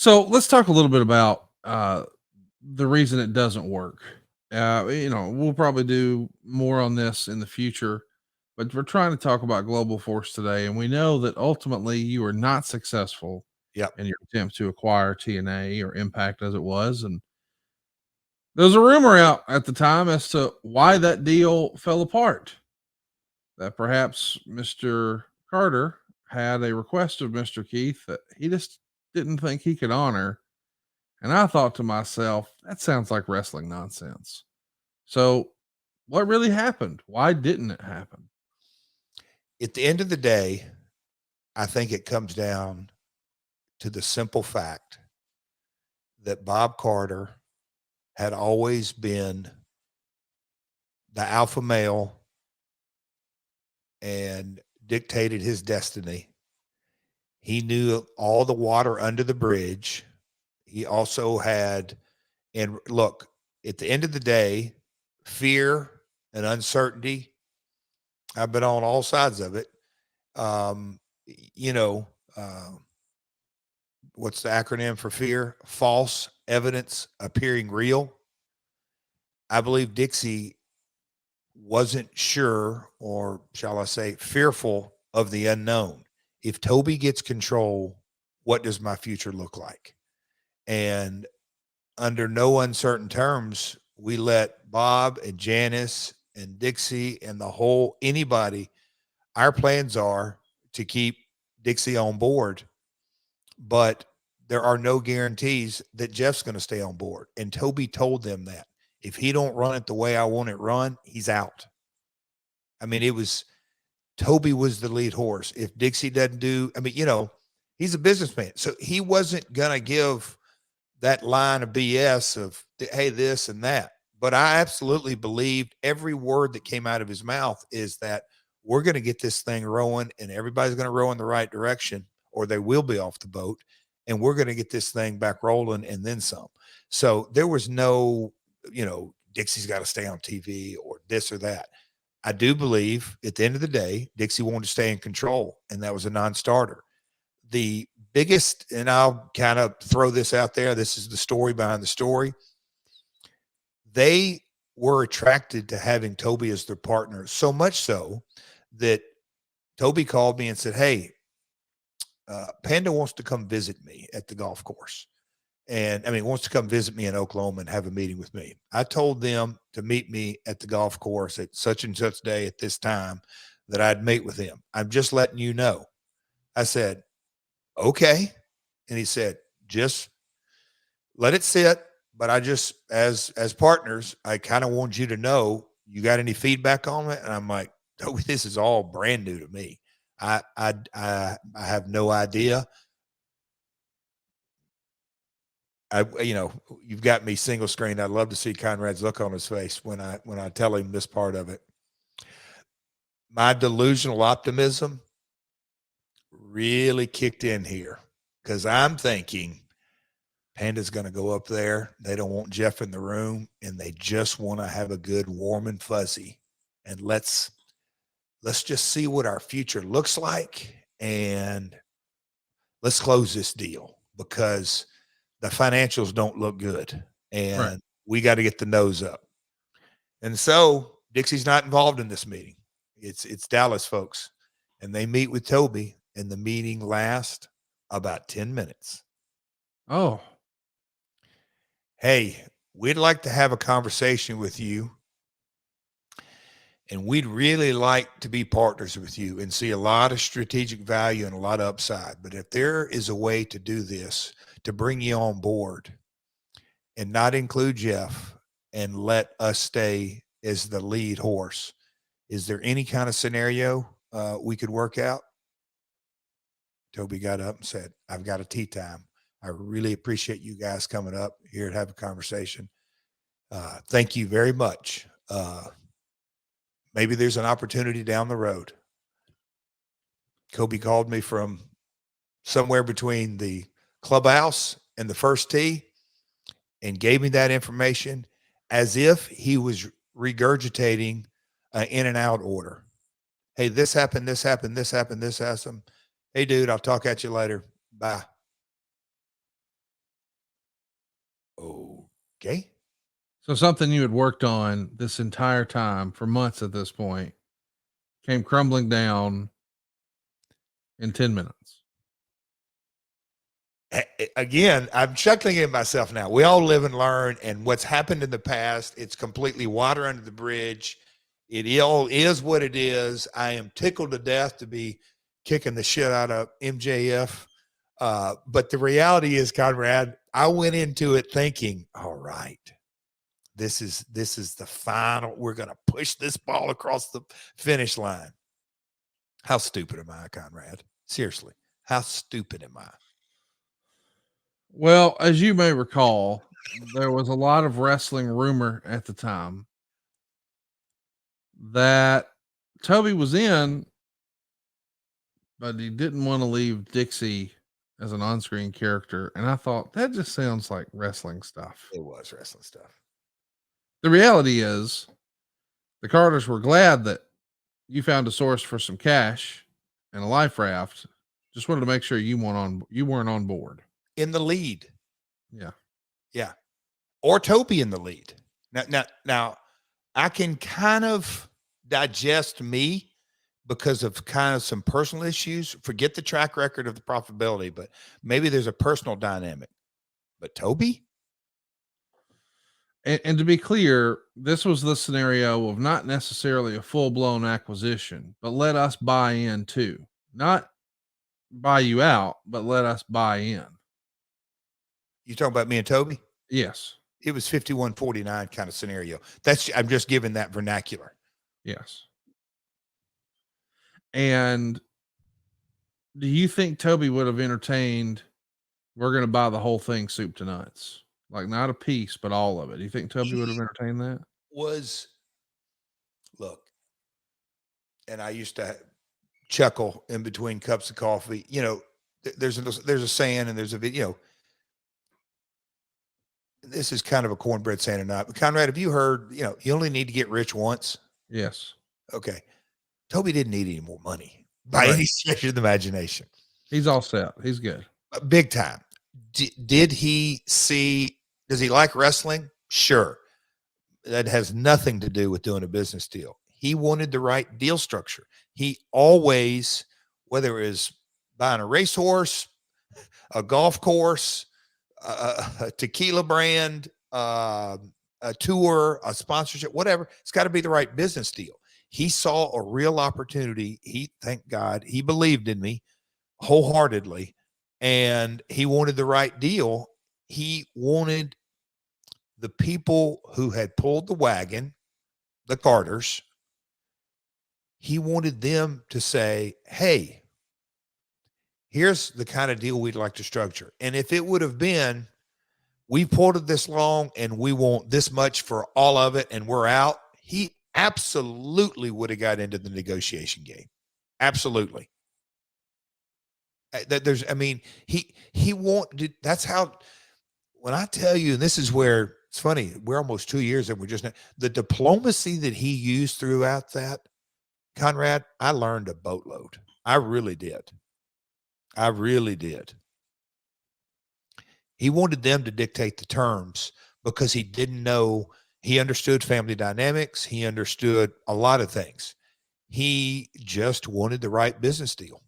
So let's talk a little bit about the reason it doesn't work. We'll probably do more on this in the future, but we're trying to talk about global force today, and we know that ultimately you were not successful Yep. in your attempt to acquire TNA or Impact as it was, and there was a rumor out at the time as to why that deal fell apart. That perhaps Mr. Carter had a request of Mr. Keith that he just didn't think he could honor. And I thought to myself, that sounds like wrestling nonsense. So, what really happened? Why didn't it happen? At the end of the day, I think it comes down to the simple fact that Bob Carter had always been the alpha male and dictated his destiny. He knew all the water under the bridge. He also had, and look, at the end of the day, fear and uncertainty. I've been on all sides of it. Um, you know, uh, what's the acronym for fear? False evidence appearing real. I believe Dixie wasn't sure, or shall I say, fearful of the unknown. If Toby gets control, what does my future look like? And under no uncertain terms, we let Bob and Janice and Dixie and the whole anybody. Our plans are to keep Dixie on board, but there are no guarantees that Jeff's going to stay on board. And Toby told them that if he don't run it the way I want it run, he's out. I mean, it was Toby was the lead horse. If Dixie doesn't do, I mean, he's a businessman. So he wasn't going to give that line of BS of, hey, this and that. But I absolutely believed every word that came out of his mouth is that we're going to get this thing rowing and everybody's going to row in the right direction or they will be off the boat. And we're going to get this thing back rolling and then some. So there was no, Dixie's got to stay on TV or this or that. I do believe at the end of the day, Dixie wanted to stay in control, and that was a non-starter. The biggest, and I'll kind of throw this out there, this is the story behind the story. They were attracted to having Toby as their partner, so much so that Toby called me and said, hey, Panda wants to come visit me at the golf course. And I mean, wants to come visit me in Oklahoma and have a meeting with me. I told them to meet me at the golf course at such and such day at this time that I'd meet with him. I'm just letting you know. I said, okay. And he said, just let it sit. But I just, as partners, I kind of want you to know, you got any feedback on it? And I'm like, oh, this is all brand new to me. I have no idea. You've got me single screen. I'd love to see Conrad's look on his face when I tell him this part of it. My delusional optimism really kicked in here because I'm thinking Panda's going to go up there. They don't want Jeff in the room, and they just want to have a good warm and fuzzy. And let's just see what our future looks like, and let's close this deal because the financials don't look good, Right. and we got to get the nose up. And so Dixie's not involved in this meeting. It's Dallas folks, and they meet with Toby, and the meeting lasts about 10 minutes. Oh, Hey, we'd like to have a conversation with you, and we'd really like to be partners with you and see a lot of strategic value and a lot of upside. But if there is a way to do this, to bring you on board and not include Jeff and let us stay as the lead horse, is there any kind of scenario we could work out? Toby got up and said, I've got a tea time. I really appreciate you guys coming up here to have a conversation. Thank you very much. Maybe there's an opportunity down the road. Kobe called me from somewhere between the clubhouse and the first tee and gave me that information as if he was regurgitating an in and out order. Hey, this happened, this happened, this happened, this happened. Hey, dude, I'll talk at you later. Bye. Okay. So something you had worked on this entire time for months at this point came crumbling down in 10 minutes. Again, I'm chuckling at myself now. We all live and learn, and what's happened in the past, it's completely water under the bridge. It all is what it is. I am tickled to death to be kicking the shit out of MJF. But the reality is, Conrad, I went into it thinking, all right, this is the final. We're going to push this ball across the finish line. How stupid am I, Conrad? Seriously, how stupid am I? Well, as you may recall, there was a lot of wrestling rumor at the time that Toby was in, but he didn't want to leave Dixie as an on-screen character. And I thought that just sounds like wrestling stuff. It was wrestling stuff. The reality is the Carters were glad that you found a source for some cash and a life raft. Just wanted to make sure you weren't on board. In the lead. Yeah. Yeah. Or Toby in the lead. Now I can kind of digest me because of kind of some personal issues. Forget the track record of the profitability, but maybe there's a personal dynamic. But Toby? And to be clear, this was the scenario of not necessarily a full-blown acquisition, but let us buy in too. Not buy you out, but let us buy in. You talking about me and Toby? Yes. It was 51-49 kind of scenario. I'm just giving that vernacular. Yes. And do you think Toby would have entertained, we're going to buy the whole thing soup to nuts? Like not a piece, but all of it. Do you think Toby would have entertained that? Look, and I used to chuckle in between cups of coffee. You know, there's a saying and there's a video. This is kind of a cornbread saying or not. But Conrad, have you heard, you only need to get rich once? Yes. Okay. Toby didn't need any more money by any stretch of the imagination. He's all set. He's good. Big time. Did he see, does he like wrestling? Sure. That has nothing to do with doing a business deal. He wanted the right deal structure. He always, whether it was buying a racehorse, a golf course, a tequila brand, a tour, a sponsorship, whatever, it's got to be the right business deal. He saw a real opportunity. Thank God, he believed in me wholeheartedly, and he wanted the right deal. He wanted the people who had pulled the wagon, the Carters, he wanted them to say, hey, here's the kind of deal we'd like to structure. And if it would have been, we pulled it this long and we want this much for all of it and we're out, he absolutely would have got into the negotiation game. Absolutely. He wanted, that's how, when I tell you, and this is where it's funny, we're almost 2 years and we're just, the diplomacy that he used throughout that, Conrad, I learned a boatload. I really did. I really did. He wanted them to dictate the terms because he didn't know, he understood family dynamics. He understood a lot of things. He just wanted the right business deal.